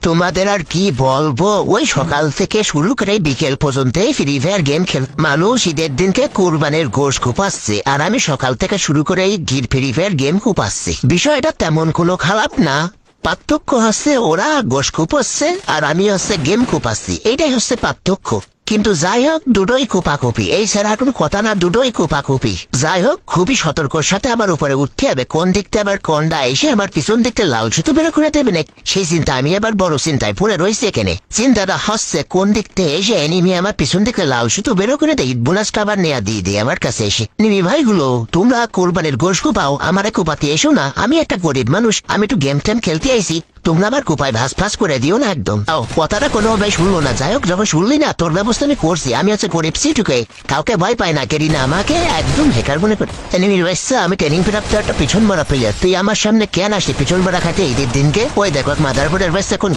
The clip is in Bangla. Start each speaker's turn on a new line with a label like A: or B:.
A: তোমাদের আর কি বলবো, ওই সকাল থেকে শুরু করে বিকেল পর্যন্ত ফ্রি ফায়ার গেম খেল। মানুষ ঈদের দিনকে কোরবানির গোশত খুপাচ্ছে, আর আমি সকাল থেকে শুরু করে এই ফ্রি ফায়ার গেম খুপাচ্ছি। বিষয়টা তেমন কোনো খারাপ না, পার্থক্য হচ্ছে ওরা গোশত খুপাচ্ছে আর আমি হচ্ছে গেম খুপাচ্ছি, এইটাই হচ্ছে পার্থক্য। কিন্তু যাই হোক, দুটোই কোপাকুপি, এই ছাড়া কোনো কথা না, দুটোই কোপাকুপি। যাই হোক, খুবই সতর্কর সাথে আমার উপরে উঠতে হবে, কোন দিকতে আবার কোনটা এসে আমার পিছন দিকতে লাল সুতো বের করে দেবে না, সেই চিন্তা আমি আবার বড় চিন্তায় পড়ে রয়েছে। এখানে চিন্তাটা হচ্ছে কোন দিকতে এসে এনিমি আমার পিছন দিকে লাল সুতো বের করে দেয়, বোনাসটা আবার নেয়া দিয়ে দেয় আমার কাছে এসে। নিমি ভাইগুলো, তোমরা কোরবানির গোশত কোপাও, আমারে কোপাতে এসো না, আমি একটা গরিব মানুষ, আমি একটু গেম টেম খেলতে আইছি, তোমরা আমার কোপায় ভাস ফাস করে দিও না একদম। কথাটা কোনো ভাই শুনলো না। যাই হোক, যখন শুনলি না, তোর ব্যবস্থা আমি করছি। আমি হচ্ছে গরিব সিটুকে, কাউকে ভয় পাই না, কেরি না আমাকে একদম হেকার মনে করি। আমি ট্রেনিং প্রাপ্ত একটা পিছন মারা প্লেয়ার, তুই আমার সামনে কেন আসি পিছন মারা খাটে ঈদের দিনকে? ওই দেখো মাদারবোর্ডের ব্যবস্থা এখন